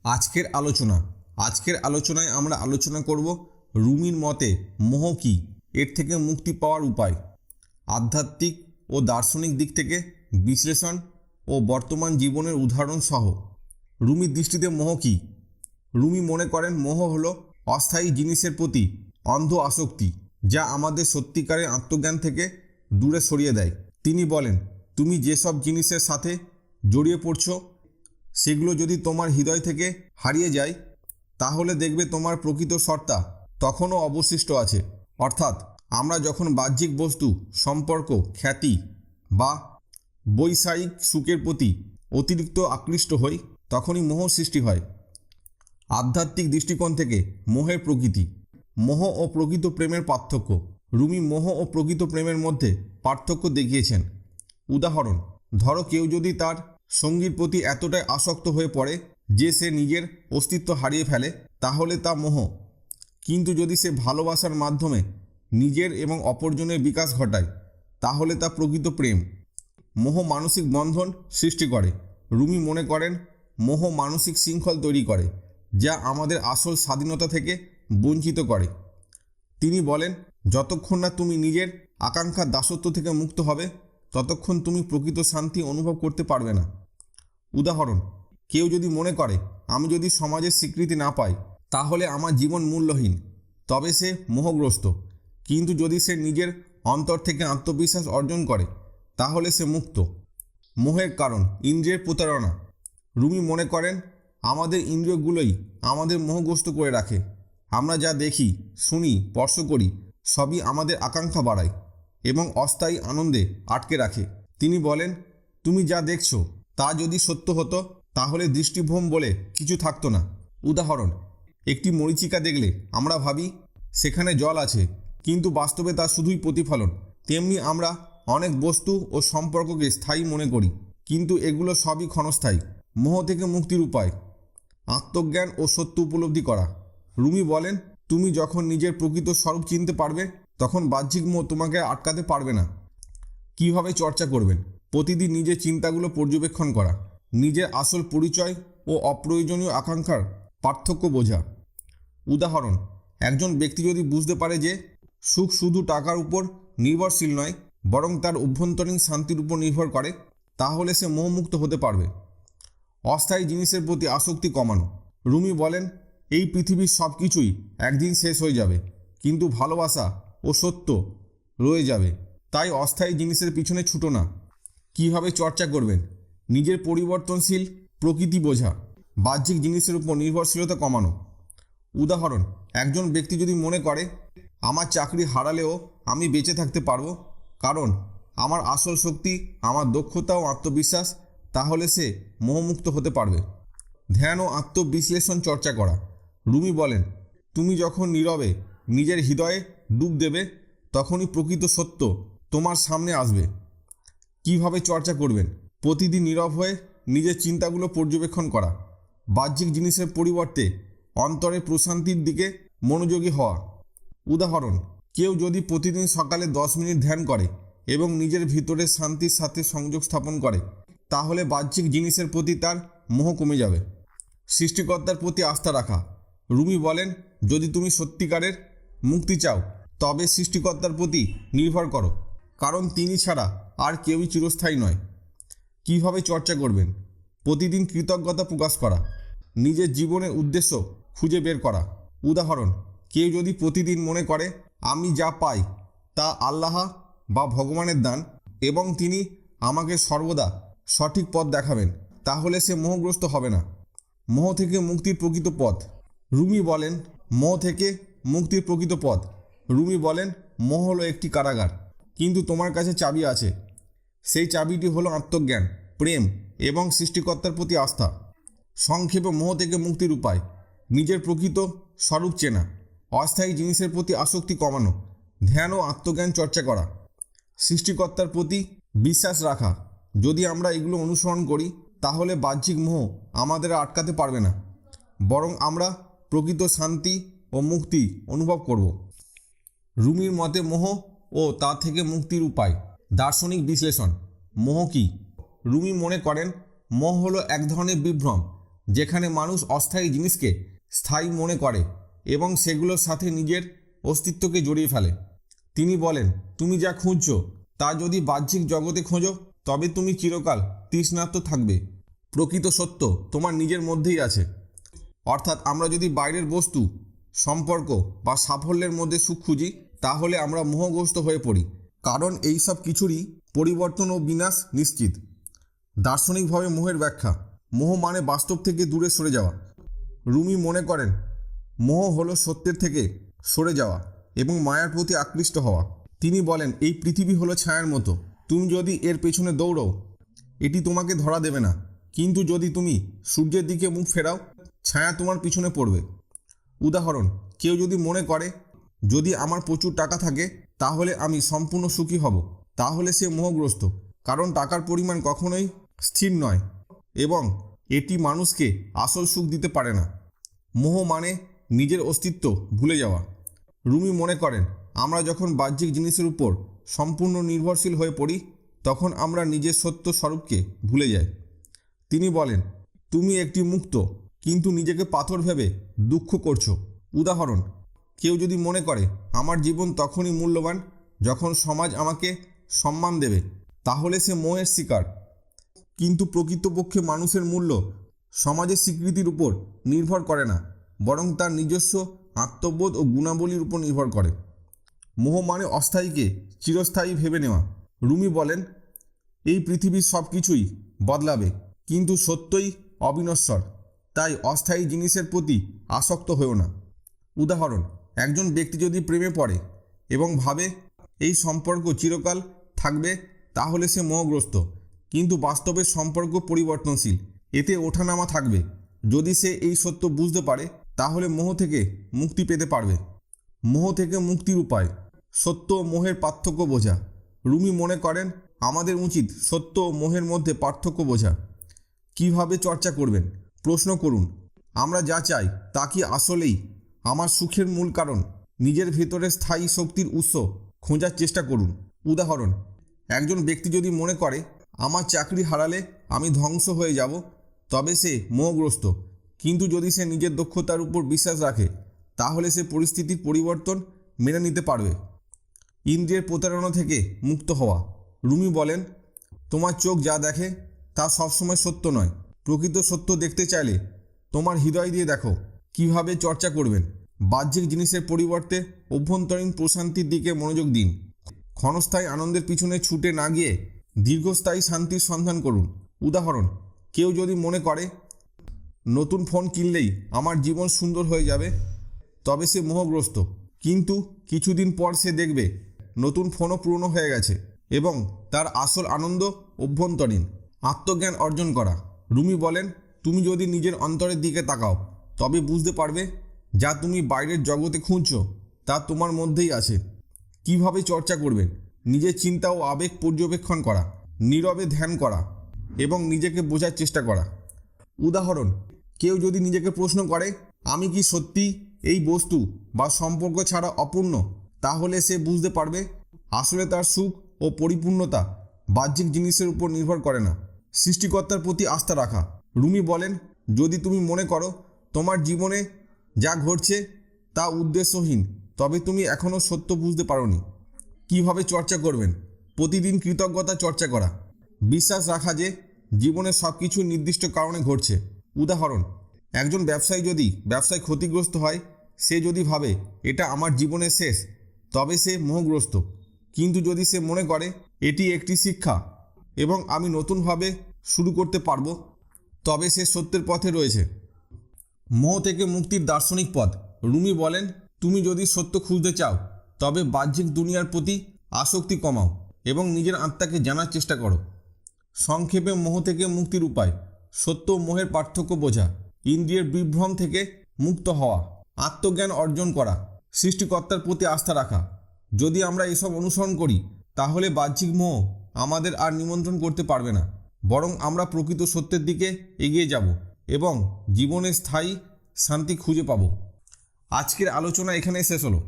আজকের আলোচনায় আমরা আলোচনা করব রুমির মতে মোহ কী, এর থেকে মুক্তি পাওয়ার উপায়, আধ্যাত্মিক ও দার্শনিক দিক থেকে বিশ্লেষণ ও বর্তমান জীবনের উদাহরণ সহ। রুমির দৃষ্টিতে মোহ কী? রুমি মনে করেন মোহ হলো অস্থায়ী জিনিসের প্রতি অন্ধ আসক্তি, যা আমাদের সত্যিকারের আত্মজ্ঞান থেকে দূরে সরিয়ে দেয়। তিনি বলেন, তুমি যেসব জিনিসের সাথে জড়িয়ে পড়ছো সেগুলো যদি তোমার হৃদয় থেকে হারিয়ে যায়, তাহলে দেখবে তোমার প্রকৃত সত্তা তখনও অবশিষ্ট আছে। অর্থাৎ আমরা যখন বাহ্যিক বস্তু, সম্পর্ক, খ্যাতি বা বৈষয়িক সুখের প্রতি অতিরিক্ত আকৃষ্ট হই, তখনই মোহ সৃষ্টি হয়। আধ্যাত্মিক দৃষ্টিকোণ থেকে মোহের প্রকৃতি। মোহ ও প্রকৃত প্রেমের পার্থক্য। রুমি মোহ ও প্রকৃত প্রেমের মধ্যে পার্থক্য দেখিয়েছেন। উদাহরণ, ধরো কেউ যদি তার সঙ্গীর প্রতি এতটাই আসক্ত হয়ে পড়ে যে সে নিজের অস্তিত্ব হারিয়ে ফেলে, তাহলে তা মোহ। কিন্তু যদি সে ভালোবাসার মাধ্যমে নিজের এবং অপরজনের বিকাশ ঘটায়, তাহলে তা প্রকৃত প্রেম। মোহ মানসিক বন্ধন সৃষ্টি করে। রুমি মনে করেন মোহ মানসিক শৃঙ্খল তৈরি করে, যা আমাদের আসল স্বাধীনতা থেকে বঞ্চিত করে। তিনি বলেন, যতক্ষণ না তুমি নিজের আকাঙ্ক্ষার দাসত্ব থেকে মুক্ত হবে, ততক্ষণ তুমি প্রকৃত শান্তি অনুভব করতে পারবে না। উদাহরণ, কেউ যদি মনে করে আমি যদি সমাজের স্বীকৃতি না পাই তাহলে আমার জীবন মূল্যহীন, তবে সে মোহগ্রস্ত। কিন্তু যদি সে নিজের অন্তর থেকে আত্মবিশ্বাস অর্জন করে, তাহলে সে মুক্ত। মোহের কারণ ইন্দ্রিয়ের প্রতারণা। রুমি মনে করেন আমাদের ইন্দ্রিয়গুলোই আমাদের মোহগ্রস্ত করে রাখে। আমরা যা দেখি, শুনি, স্পর্শ করি, সবই আমাদের আকাঙ্ক্ষা বাড়ায় এবং অস্থায়ী আনন্দে আটকে রাখে। তিনি বলেন, তুমি যা দেখছো তা যদি সত্য হতো, তাহলে দৃষ্টিভ্রম বলে কিছু থাকতো না। উদাহরণ, একটি মরীচিকা দেখলে আমরা ভাবি সেখানে জল আছে, কিন্তু বাস্তবে তা শুধুই প্রতিফলন। তেমনি আমরা অনেক বস্তু ও সম্পর্ককে স্থায়ী মনে করি, কিন্তু এগুলো সবই ক্ষণস্থায়ী। মোহ থেকে মুক্তির উপায়, আত্মজ্ঞান ও সত্য উপলব্ধি করা। রুমি বলেন, তুমি যখন নিজের প্রকৃত স্বরূপ চিনতে পারবে, তখন বাহ্যিক মোহ তোমাকে আটকাতে পারবে না। কিভাবে চর্চা করবেন? প্রতিদিন নিজের চিন্তাগুলো পর্যবেক্ষণ করা, নিজের আসল পরিচয় ও অপ্রয়োজনীয় আকাঙ্ক্ষার পার্থক্য বোঝা। উদাহরণ, একজন ব্যক্তি যদি বুঝতে পারে যে সুখ শুধু টাকার উপর নির্ভরশীল নয়, বরং তার অভ্যন্তরীণ শান্তির উপর নির্ভর করে, তাহলে সে মোহমুক্ত হতে পারবে। অস্থায়ী জিনিসের প্রতি আসক্তি কমানো। রুমি বলেন, এই পৃথিবীর সব কিছুই একদিন শেষ হয়ে যাবে, কিন্তু ভালোবাসা ও সত্য রয়ে যাবে। তাই অস্থায়ী জিনিসের পিছনে ছুটো না। কিভাবে চর্চা করবেন? নিজের পরিবর্তনশীল প্রকৃতি বোঝা, বাহ্যিক জিনিসের উপর নির্ভরশীলতা কমানো। উদাহরণ, একজন ব্যক্তি যদি মনে করে আমার চাকরি হারালেও আমি বেঁচে থাকতে পারবো, কারণ আমার আসল শক্তি আমার দক্ষতা ও আত্মবিশ্বাস, তাহলে সে মোহমুক্ত হতে পারবে। ধ্যান ও আত্মবিশ্লেষণ চর্চা করা। রুমি বলেন, তুমি যখন নীরবে নিজের হৃদয়ে ডুব দেবে, তখনই প্রকৃত সত্য তোমার সামনে আসবে। কিভাবে চর্চা করবেন? প্রতিদিন নীরব হয়ে নিজের চিন্তাগুলো পর্যবেক্ষণ করা, বাহ্যিক জিনিসের পরিবর্তে অন্তরের প্রশান্তির দিকে মনোযোগী হওয়া। উদাহরণ, কেউ যদি প্রতিদিন সকালে 10 মিনিট ধ্যান করে এবং নিজের ভিতরের শান্তির সাথে সংযোগ স্থাপন করে, তাহলে বাহ্যিক জিনিসের প্রতি তার মোহ কমে যাবে। সৃষ্টিকর্তার প্রতি আস্থা রাখা। রুমি বলেন, যদি তুমি সত্যিকারের মুক্তি চাও, তবে সৃষ্টিকর্তার প্রতি নির্ভর করো, কারণ তিনি ছাড়া আর কেউই চিরস্থায়ী নয়। কিভাবে চর্চা করবেন? প্রতিদিন কৃতজ্ঞতা প্রকাশ করা, নিজের জীবনের উদ্দেশ্য খুঁজে বের করা। উদাহরণ, কেউ যদি প্রতিদিন মনে করে আমি যা পাই তা আল্লাহ বা ভগবানের দান এবং তিনি আমাকে সর্বদা সঠিক পথ দেখাবেন, তাহলে সে মোহগ্রস্ত হবে না। মোহ থেকে মুক্তির প্রকৃত পথ। রুমি বলেন, মোহ থেকে মুক্তির প্রকৃত পথ। রুমি বলেন, মোহ হলো একটি কারাগার, কিন্তু তোমার কাছে চাবি আছে। সেই চাবিটি হলো আত্মজ্ঞান, প্রেম এবং সৃষ্টিকর্তার প্রতি আস্থা। সংক্ষেপে মোহ থেকে মুক্তির উপায়: নিজের প্রকৃত স্বরূপ চেনা, অস্থায়ী জিনিসের প্রতি আসক্তি কমানো, ধ্যান ও আত্মজ্ঞান চর্চা করা, সৃষ্টিকর্তার প্রতি বিশ্বাস রাখা। যদি আমরা এগুলো অনুসরণ করি, তাহলে বাহ্যিক মোহ আমাদের আটকাতে পারবে না, বরং আমরা প্রকৃত শান্তি ও মুক্তি অনুভব করব। রুমির মতে মোহ ও তা থেকে মুক্তির উপায়। দার্শনিক বিশ্লেষণ। মোহ কী? রুমি মনে করেন মোহ হলো এক ধরনের বিভ্রম, যেখানে মানুষ অস্থায়ী জিনিসকে স্থায়ী মনে করে এবং সেগুলোর সাথে নিজের অস্তিত্বকে জড়িয়ে ফেলে। তিনি বলেন, তুমি যা খুঁজছো তা যদি বাহ্যিক জগতে খোঁজো তবে তুমি চিরকাল তৃষ্ণার্ত থাকবে। প্রকৃত সত্য তোমার নিজের মধ্যেই আছে। অর্থাৎ আমরা যদি বাইরের বস্তু, সম্পর্ক বা সাফল্যের মধ্যে সুখ খুঁজি তাহলে আমরা মোহগ্রস্ত হয়ে পড়ি, কারণ এই সব কিছুরই পরিবর্তন ও বিনাশ নিশ্চিত। দার্শনিকভাবে মোহের ব্যাখ্যা: মোহ মানে বাস্তব থেকে দূরে সরে যাওয়া। রুমি মনে করেন মোহ হলো সত্যের থেকে সরে যাওয়া এবং মায়ার প্রতি আকৃষ্ট হওয়া। তিনি বলেন, এই পৃথিবী হলো ছায়ার মতো, তুমি যদি এর পেছনে দৌড়ো এটি তোমাকে ধরা দেবে না, কিন্তু যদি তুমি সূর্যের দিকে মুখ ফেরাও ছায়া তোমার পিছনে পড়বে। উদাহরণ: কেউ যদি মনে করে যদি আমার প্রচুর টাকা থাকে তাহলে আমি সম্পূর্ণ সুখী হব, তাহলে সে মোহগ্রস্ত, কারণ টাকার পরিমাণ কখনোই স্থির নয় এবং এটি মানুষকে আসল সুখ দিতে পারে না। মোহ মানে নিজের অস্তিত্ব ভুলে যাওয়া। রুমি মনে করেন আমরা যখন বাহ্যিক জিনিসের উপর সম্পূর্ণ নির্ভরশীল হয়ে পড়ি তখন আমরা নিজের সত্য স্বরূপকে ভুলে যাই। তিনি বলেন, তুমি একটি মুক্ত কিন্তু নিজেকে পাথর ভেবে দুঃখ করছো। উদাহরণ: কেউ যদি মনে করে আমার জীবন তখনই মূল্যবান যখন সমাজ আমাকে সম্মান দেবে, তাহলে সে মোহের শিকার। কিন্তু প্রকৃতপক্ষে মানুষের মূল্য সমাজের স্বীকৃতির উপর নির্ভর করে না, বরং তার নিজস্ব আত্মবোধ ও গুণাবলীর উপর নির্ভর করে। মোহ মানে অস্থায়ীকে চিরস্থায়ী ভেবে নেওয়া। রুমি বলেন, এই পৃথিবীর সব কিছুই বদলাবে কিন্তু সত্যই অবিনশ্বর, তাই অস্থায়ী জিনিসের প্রতি আসক্ত হয়েও না। উদাহরণ: একজন ব্যক্তি যদি প্রেমে পড়ে এবং ভাবে এই সম্পর্ক চিরকাল থাকবে তাহলে সে মোহগ্রস্ত, কিন্তু বাস্তবে সম্পর্ক পরিবর্তনশীল, এতে ওঠানামা থাকবে। যদি সে এই সত্য বুঝতে পারে তাহলে মোহ থেকে মুক্তি পেতে পারবে। মোহ থেকে মুক্তির উপায়: সত্য ও মোহের পার্থক্য বোঝা। রুমি মনে করেন আমাদের উচিত সত্য ও মোহের মধ্যে পার্থক্য বোঝা। কিভাবে চর্চা করবেন? প্রশ্ন করুন, আমরা যা চাই তা কি আসলেই আমার সুখের মূল কারণ? নিজের ভেতরে স্থায়ী শক্তির উৎস খোঁজার চেষ্টা করুন। উদাহরণ: একজন ব্যক্তি যদি মনে করে আমার চাকরি হারালে আমি ধ্বংস হয়ে যাব, তবে সে মোহগ্রস্ত। কিন্তু যদি সে নিজের দক্ষতার উপর বিশ্বাস রাখে তাহলে সে পরিস্থিতির পরিবর্তন মেনে নিতে পারবে। ইন্দ্রিয়ের প্রতারণা থেকে মুক্ত হওয়া। রুমি বলেন, তোমার চোখ যা দেখে তা সবসময় সত্য নয়। প্রকৃত সত্য দেখতে চাইলে তোমার হৃদয় দিয়ে দেখো। কিভাবে চর্চা করবেন? বাহ্যিক জিনিসের পরিবর্তে অভ্যন্তরীণ প্রশান্তির দিকে মনোযোগ দিন। ক্ষণস্থায়ী আনন্দের পিছনে ছুটে না গিয়ে দীর্ঘস্থায়ী শান্তির সন্ধান করুন। উদাহরণ: কেউ যদি মনে করে নতুন ফোন কিনলেই আমার জীবন সুন্দর হয়ে যাবে, তবে সে মোহগ্রস্ত। কিন্তু কিছুদিন পর সে দেখবে নতুন ফোনও পুরনো হয়ে গেছে এবং তার আসল আনন্দ অভ্যন্তরীণ। আত্মজ্ঞান অর্জন করা। রুমি বলেন, তুমি যদি নিজের অন্তরের দিকে তাকাও তবে বুঝতে পারবে যা তুমি বাইরের জগতে খুঁজছো তা তোমার মধ্যেই আছে। কিভাবে চর্চা করবেন? নিজের চিন্তা ও আবেগ পর্যবেক্ষণ করা, নীরবে ধ্যান করা এবং নিজেকে বোঝার চেষ্টা করা। উদাহরণ: কেউ যদি নিজেকে প্রশ্ন করে আমি কি সত্যি এই বস্তু বা সম্পর্ক ছাড়া অপূর্ণ, তাহলে সে বুঝতে পারবে আসলে তার সুখ ও পরিপূর্ণতা বাহ্যিক জিনিসের উপর নির্ভর করে না। সৃষ্টিকর্তার প্রতি আস্থা রাখা। রুমি বলেন, যদি তুমি মনে করো তোমার জীবনে যা ঘটছে তা উদ্দেশ্যহীন তবে তুমি এখনও সত্য বুঝতে পারোনি। কিভাবে চর্চা করবেন? প্রতিদিন কৃতজ্ঞতা চর্চা করা। বিশ্বাস রাখা যে জীবনে সব কিছু নির্দিষ্ট কারণে ঘটছে। উদাহরণ: একজন ব্যবসায়ী যদি ব্যবসায় ক্ষতিগ্রস্ত হয়, সে যদি ভাবে এটা আমার জীবনের শেষ, তবে সে মোহগ্রস্ত। কিন্তু যদি সে মনে করে এটি একটি শিক্ষা এবং আমি নতুনভাবে শুরু করতে পারবো, তবে সে সত্যের পথে রয়েছে। মোহ থেকে মুক্তির দার্শনিক পথ। রুমি বলেন, তুমি যদি সত্য খুঁজতে চাও তবে বাহ্যিক দুনিয়ার প্রতি আসক্তি কমাও এবং নিজের আত্মাকে জানার চেষ্টা করো। সংক্ষেপে মোহ থেকে মুক্তির উপায়: সত্য ও মোহের পার্থক্য বোঝা, ইন্দ্রিয়ের বিভ্রম থেকে মুক্ত হওয়া, আত্মজ্ঞান অর্জন করা, সৃষ্টিকর্তার প্রতি আস্থা রাখা। যদি আমরা এসব অনুসরণ করি তাহলে বাহ্যিক মোহ আমাদের আর নিমন্ত্রণ করতে পারবে না, বরং আমরা প্রকৃত সত্যের দিকে এগিয়ে যাব এবং জীবনে স্থায়ী শান্তি খুঁজে পাব। আজকের আলোচনা এখানেই শেষ হলো।